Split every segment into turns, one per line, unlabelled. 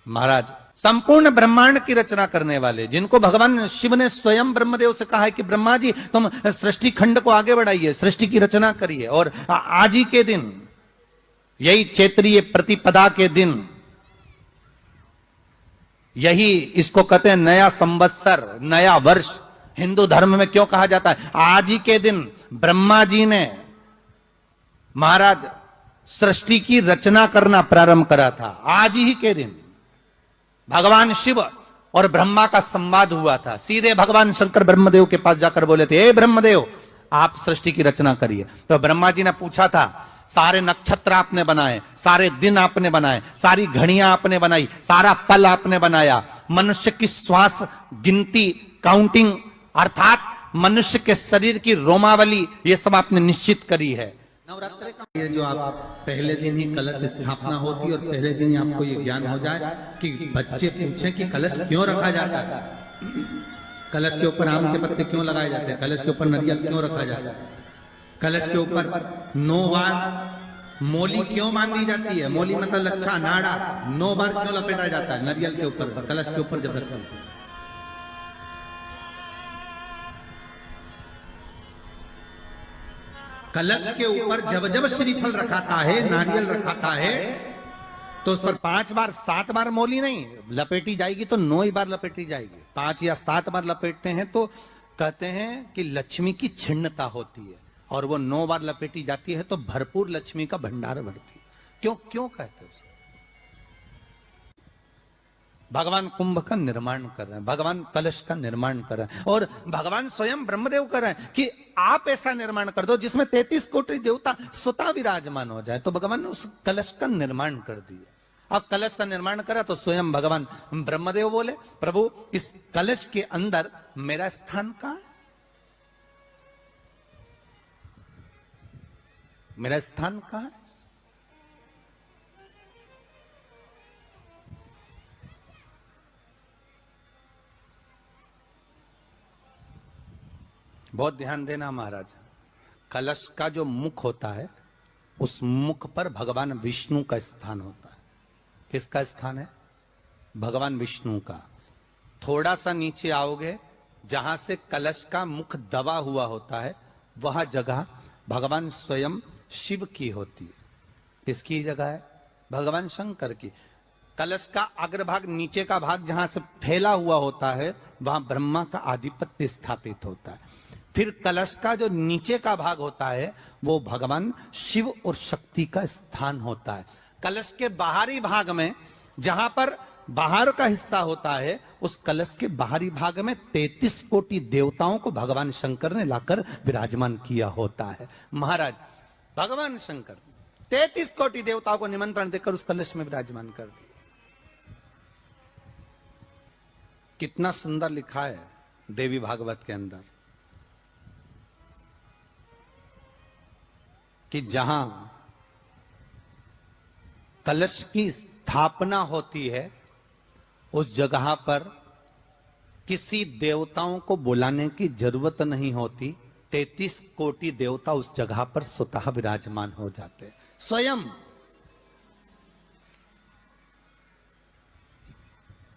महाराज संपूर्ण ब्रह्मांड की रचना करने वाले, जिनको भगवान शिव ने स्वयं ब्रह्मदेव से कहा है कि ब्रह्मा जी तुम सृष्टि खंड को आगे बढ़ाइए, सृष्टि की रचना करिए, और आज ही के दिन, यही चैत्रीय प्रतिपदा के दिन, यही इसको कहते हैं नया संवत्सर, नया वर्ष। हिंदू धर्म में क्यों कहा जाता है? आज ही के दिन ब्रह्मा जी ने महाराज सृष्टि की रचना करना प्रारंभ करा था। आज ही के दिन भगवान शिव और ब्रह्मा का संवाद हुआ था। सीधे भगवान शंकर ब्रह्मदेव के पास जाकर बोले थे, हे ब्रह्मदेव आप सृष्टि की रचना करिए। तो ब्रह्मा जी ने पूछा था, सारे नक्षत्र आपने बनाए, सारे दिन आपने बनाए, सारी घड़ियां आपने बनाई, सारा पल आपने बनाया, मनुष्य की श्वास गिनती, काउंटिंग, अर्थात मनुष्य के शरीर की रोमावली, ये सब आपने निश्चित करी है। नवरात्रि का ये जो आप पहले दिन ही कलश स्थापना होती है और पहले दिन ही आपको ये ज्ञान हो जाए कि बच्चे पूछे कि कलश क्यों रखा जाता है, कलश के ऊपर आम के पत्ते क्यों लगाए जाते हैं, कलश के ऊपर नारियल क्यों रखा जाता है, कलश के ऊपर 9 बार मोली क्यों बांधी जाती है, मोली मतलब लच्छा नाड़ा 9 बार क्यों लपेटा जाता है नारियल के ऊपर, कलश के ऊपर जब रखते हैं। कलश के ऊपर जब जब श्रीफल रखाता है, नारियल रखाता है, तो उस पर 5 बार 7 बार मोली नहीं लपेटी जाएगी, तो 9 ही बार लपेटी जाएगी। 5 या 7 बार लपेटते हैं तो कहते हैं कि लक्ष्मी की छिन्नता होती है, और वो 9 बार लपेटी जाती है तो भरपूर लक्ष्मी का भंडार भरती है। क्यों क्यों कहते हैं उसे? भगवान कुंभ का निर्माण कर रहे हैं, भगवान कलश का निर्माण कर रहे हैं, और भगवान स्वयं ब्रह्मदेव कर रहे हैं कि आप ऐसा निर्माण कर दो जिसमें 33 कोटि देवता स्वतः विराजमान हो जाए। तो भगवान ने उस कलश का निर्माण कर दिया। अब कलश का निर्माण करा तो स्वयं भगवान ब्रह्मदेव बोले, प्रभु इस कलश के अंदर मेरा स्थान कहां है, मेरा स्थान कहां है? बहुत ध्यान देना महाराज, कलश का जो मुख होता है उस मुख पर भगवान विष्णु का स्थान होता है। किसका स्थान है? भगवान विष्णु का। थोड़ा सा नीचे आओगे, जहां से कलश का मुख दबा हुआ होता है, वह जगह भगवान स्वयं शिव की होती है। किसकी जगह है? भगवान शंकर की। कलश का अग्रभाग, नीचे का भाग जहां से फैला हुआ होता है, वहां ब्रह्मा का आधिपत्य स्थापित होता है। फिर कलश का जो नीचे का भाग होता है वो भगवान शिव और शक्ति का स्थान होता है। कलश के बाहरी भाग में, जहां पर बाहर का हिस्सा होता है, उस कलश के बाहरी भाग में 33 कोटि देवताओं को भगवान शंकर ने लाकर विराजमान किया होता है। महाराज भगवान शंकर 33 कोटि देवताओं को निमंत्रण देकर उस कलश में विराजमान कर दिया। कितना सुंदर लिखा है देवी भागवत के अंदर कि जहां कलश की स्थापना होती है उस जगह पर किसी देवताओं को बुलाने की जरूरत नहीं होती। 33 कोटि देवता उस जगह पर स्वतः विराजमान हो जाते हैं। स्वयं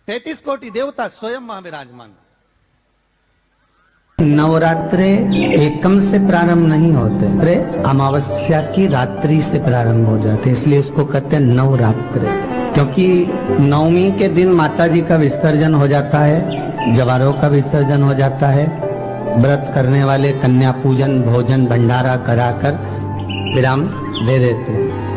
33 कोटि देवता स्वयं वहां विराजमान।
नवरात्रे एकम से प्रारंभ नहीं होते, अमावस्या की रात्रि से प्रारंभ हो जाते, इसलिए उसको कहते हैं नवरात्रे। क्योंकि नवमी के दिन माता जी का विसर्जन हो जाता है, जवारों का विसर्जन हो जाता है, व्रत करने वाले कन्या पूजन भोजन भंडारा कराकर विराम दे देते।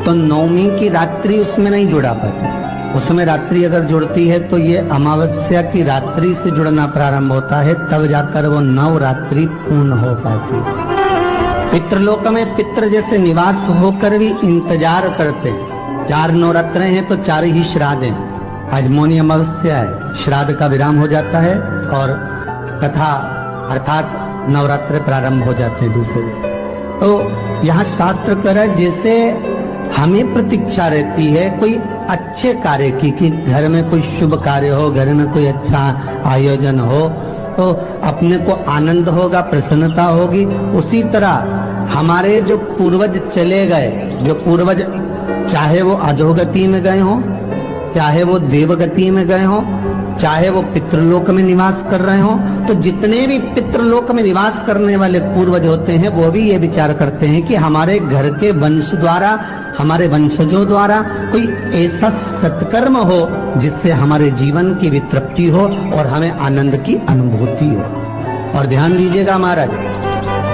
तो नवमी की रात्रि उसमें नहीं जुड़ा पाती, उसमें रात्रि अगर जुड़ती है तो ये अमावस्या की रात्रि से जुड़ना प्रारंभ होता है, तब जाकर वो नवरात्रि पूर्ण हो पाती है। पितृलोक में पितृ जैसे निवास होकर भी इंतजार करते हैं। 4 नवरात्रे हैं तो 4 ही श्राद्ध हैं। आज मौनी अमावस्या है, श्राद्ध का विराम हो जाता है और कथा अर्थात नवरात्रे प्रारंभ हो जाते हैं दूसरे दिन। तो यहाँ शास्त्र कह रहा है जैसे हमें प्रतीक्षा रहती है कोई अच्छे कार्य की, कि घर में कोई शुभ कार्य हो, घर में कोई अच्छा आयोजन हो तो अपने को आनंद होगा, प्रसन्नता होगी। उसी तरह हमारे जो पूर्वज चले गए, जो पूर्वज चाहे वो अधोगति में गए हों चाहे वो देवगति में गए हों, चाहे वो पितृलोक में निवास कर रहे हों, तो जितने भी पितृलोक में निवास करने वाले पूर्वज होते हैं वो भी ये विचार करते हैं कि हमारे घर के वंश द्वारा, हमारे वंशजों द्वारा कोई ऐसा सत्कर्म हो जिससे हमारे जीवन की वितृप्ति हो और हमें आनंद की अनुभूति हो। और ध्यान दीजिएगा महाराज,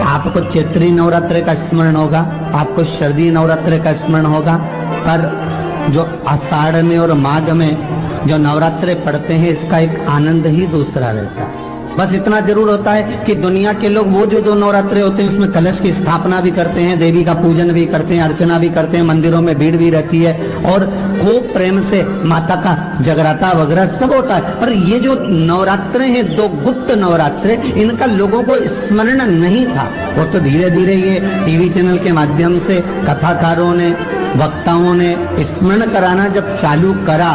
आपको चैत्री नवरात्र का स्मरण होगा, आपको शरदी नवरात्र का स्मरण होगा, पर जो आषाढ़ में और माघ में जो नवरात्रे पढ़ते हैं इसका एक आनंद ही दूसरा रहता है। बस इतना जरूर होता है कि दुनिया के लोग वो जो नवरात्रे होते हैं उसमें कलश की स्थापना भी करते हैं, देवी का पूजन भी करते हैं, अर्चना भी करते हैं, मंदिरों में भीड़ भी रहती है और खूब प्रेम से माता का जगराता वगैरह सब होता है। पर ये जो नवरात्रे हैं, 2 गुप्त नवरात्रे, इनका लोगों को स्मरण नहीं था। वो तो धीरे धीरे ये टीवी चैनल के माध्यम से कथाकारों ने, वक्ताओं ने स्मरण कराना जब चालू करा,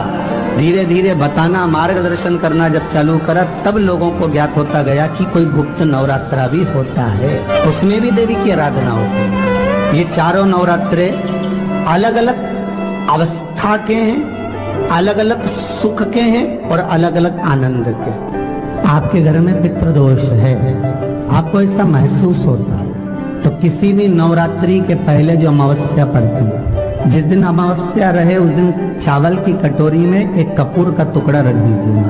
धीरे धीरे बताना, मार्गदर्शन करना जब चालू करा, तब लोगों को ज्ञात होता गया कि कोई गुप्त नवरात्रा भी होता है, उसमें भी देवी की आराधना होती है। ये चारों नवरात्रे अलग अलग अवस्था के हैं, अलग अलग सुख के हैं और अलग अलग आनंद के। आपके घर में पितृदोष है, आपको ऐसा महसूस होता है, तो किसी भी नवरात्रि के पहले जो अमावस्या पड़ती है, जिस दिन अमावस्या रहे उस दिन चावल की कटोरी में एक कपूर का टुकड़ा रख दीजिए,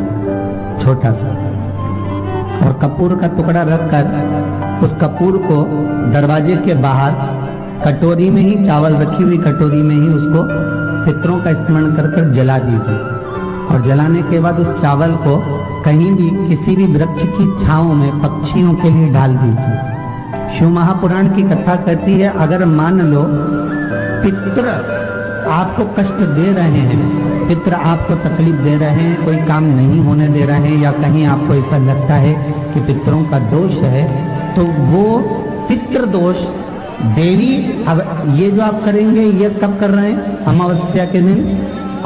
छोटा सा, और कपूर का टुकड़ा रखकर उस कपूर को दरवाजे के बाहर कटोरी में ही, चावल रखी हुई कटोरी में ही उसको पितरों का स्मरण कर कर जला दीजिए। और जलाने के बाद उस चावल को कहीं भी किसी भी वृक्ष की छांव में पक्षियों के लिए डाल दीजिए। शिव महापुराण की कथा कहती है, अगर मान लो पितृ आपको कष्ट दे रहे हैं, पितृ आपको तकलीफ दे रहे हैं, कोई काम नहीं होने दे रहे हैं, या कहीं आपको ऐसा लगता है कि पितरों का दोष है, तो वो पितृ दोष देवी, अब ये जो आप करेंगे ये कब कर रहे हैं? अमावस्या के दिन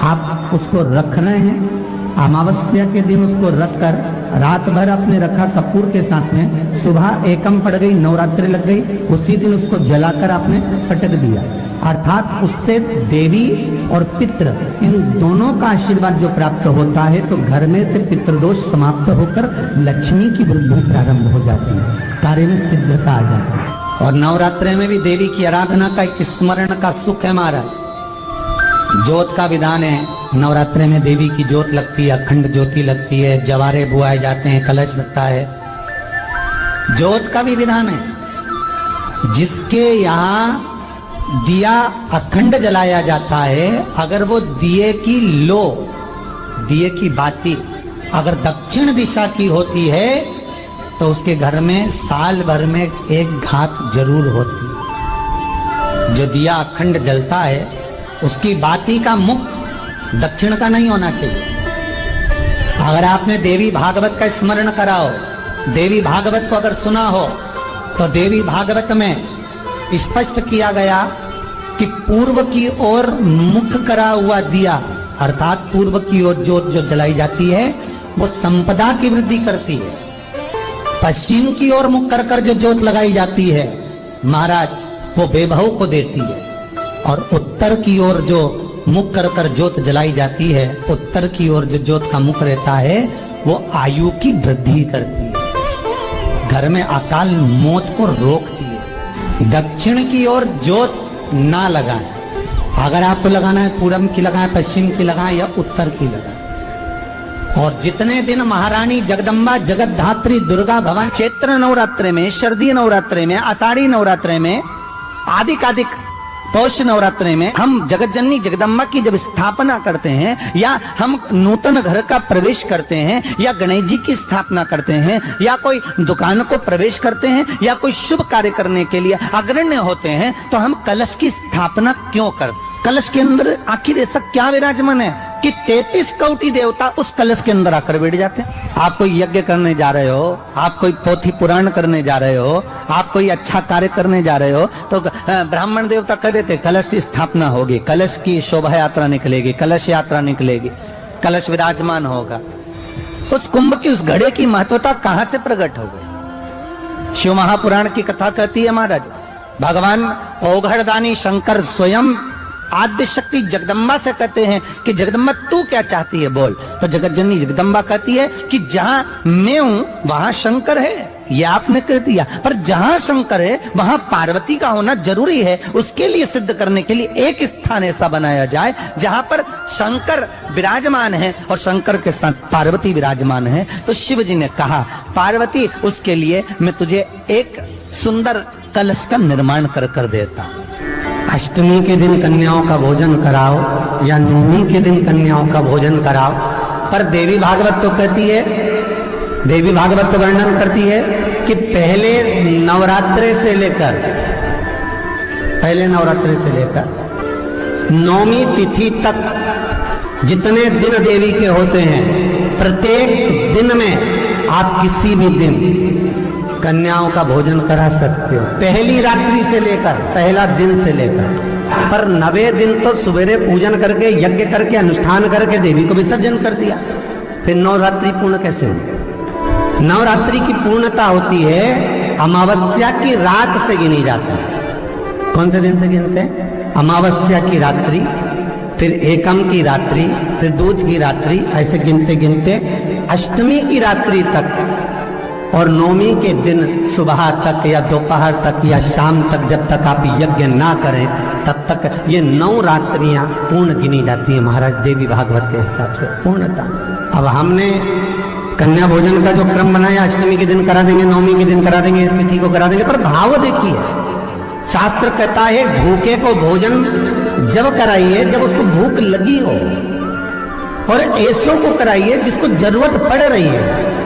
आप उसको रख रहे हैं, अमावस्या के दिन उसको रखकर रात भर आपने रखा कपूर के साथ में, सुबह एकम पड़ गई, नवरात्रि लग गई, उसी दिन उसको जलाकर आपने पटक दिया। अर्थात उससे देवी और पितृ इन दोनों का आशीर्वाद जो प्राप्त होता है, तो घर में से पितृदोष समाप्त होकर लक्ष्मी की वृद्धि प्रारंभ हो जाती है, कार्य में सिद्धता आ जाती है। और नवरात्रि में भी देवी की आराधना का एक स्मरण का सुख है महाराज। ज्योत का विधान है, नवरात्रि में देवी की ज्योत लगती है, अखंड ज्योति लगती है, जवारे बुआए जाते हैं, कलश लगता है। ज्योत का भी विधान है, जिसके यहाँ दिया अखंड जलाया जाता है, अगर वो दिए की लो, दिए की बाती अगर दक्षिण दिशा की होती है, तो उसके घर में साल भर में एक घात जरूर होती है। जो दिया अखंड जलता है उसकी बाती का मुख दक्षिण का नहीं होना चाहिए। अगर आपने देवी भागवत का स्मरण करा हो, देवी भागवत को अगर सुना हो, तो देवी भागवत में स्पष्ट किया गया कि पूर्व की ओर मुख करा हुआ दिया, अर्थात पूर्व की ओर ज्योत जो जलाई जाती है वो संपदा की वृद्धि करती है। पश्चिम की ओर मुख कर कर जो ज्योत लगाई जाती है महाराज, वो वैभव को देती है। और उत्तर की ओर जो मुख कर कर ज्योत जलाई जाती है, उत्तर की ओर जो ज्योत का मुख रहता है, वो आयु की वृद्धि करती है, घर में अकाल मौत को रोकती है। दक्षिण की ओर ज्योत ना लगाएं, अगर आपको लगाना है पूरब की लगाएं, पश्चिम की लगाएं या उत्तर की लगाएं। और जितने दिन महारानी जगदम्बा जगतधात्री दुर्गा भवानी चैत्र नवरात्रि में, शरदी नवरात्रि में, आषाढ़ी नवरात्रि में, आदिक पौष नवरात्रि में हम जगत जननी जगदम्बा की जब स्थापना करते हैं, या हम नूतन घर का प्रवेश करते हैं, या गणेश जी की स्थापना करते हैं, या कोई दुकान को प्रवेश करते हैं, या कोई शुभ कार्य करने के लिए अग्रण्य होते हैं, तो हम कलश की स्थापना क्यों करते? कलश के अंदर आखिर ऐसा क्या विराजमान है कि 33 कोटि देवता उस कलश के अंदर आकर बैठ जाते हैं? आप कोई यज्ञ करने जा रहे हो, आप कोई पोथी पुराण करने जा रहे हो, आप कोई अच्छा कार्य करने जा रहे हो, तो ब्राह्मण देवता कह देते कलश की स्थापना होगी, कलश की शोभा यात्रा निकलेगी, कलश यात्रा निकलेगी, कलश विराजमान होगा। उस कुंभ की, उस घड़े की महत्वता कहां से प्रकट हो गई? शिव महापुराण की कथा कहती है महाराज, भगवान ओघड़दानी शंकर स्वयं आद्य शक्ति जगदम्बा से कहते हैं कि जगदम्बा तू क्या चाहती है बोल। तो जगत जननी जगदम्बा कहती है कि जहां मैं हूं वहां शंकर है, ये आपने कह दिया, पर जहां शंकर है वहां पार्वती का होना जरूरी है। उसके लिए सिद्ध करने के लिए एक स्थान ऐसा बनाया जाए जहां पर शंकर विराजमान है और शंकर के साथ पार्वती विराजमान है। तो शिव जी ने कहा पार्वती उसके लिए मैं तुझे एक सुंदर कलश का निर्माण कर देता। अष्टमी के दिन कन्याओं का भोजन कराओ या नवमी के दिन कन्याओं का भोजन कराओ, पर देवी भागवत तो कहती है, देवी भागवत तो वर्णन करती है कि पहले नवरात्रे से लेकर नौमी तिथि तक जितने दिन देवी के होते हैं, प्रत्येक दिन में आप किसी भी दिन कन्याओं का भोजन करा सकते हो, पहली रात्रि से लेकर, पहला दिन से लेकर। पर 9वें दिन तो सवेरे पूजन करके यज्ञ करके अनुष्ठान करके देवी को विसर्जन कर दिया, फिर नवरात्रि पूर्ण कैसे हुई? नवरात्रि की पूर्णता होती है अमावस्या की रात से गिनी जाती है। कौन से दिन से गिनते हैं? अमावस्या की रात्रि, फिर एकम की रात्रि, फिर दूज की रात्रि, ऐसे गिनते गिनते अष्टमी की रात्रि तक और नौमी के दिन सुबह तक या दोपहर तक या शाम तक, जब तक आप यज्ञ ना करें तब तक ये 9 रात्रियां पूर्ण गिनी जाती है महाराज देवी भागवत के हिसाब से पूर्णता। अब हमने कन्या भोजन का जो क्रम बनाया, अष्टमी के दिन करा देंगे, नौमी के दिन करा देंगे, इस तिथि को करा देंगे, पर भाव देखिए, शास्त्र कहता है भूखे को भोजन जब कराइए जब उसको भूख लगी हो, और ऐसों को कराइए जिसको जरूरत पड़ रही है।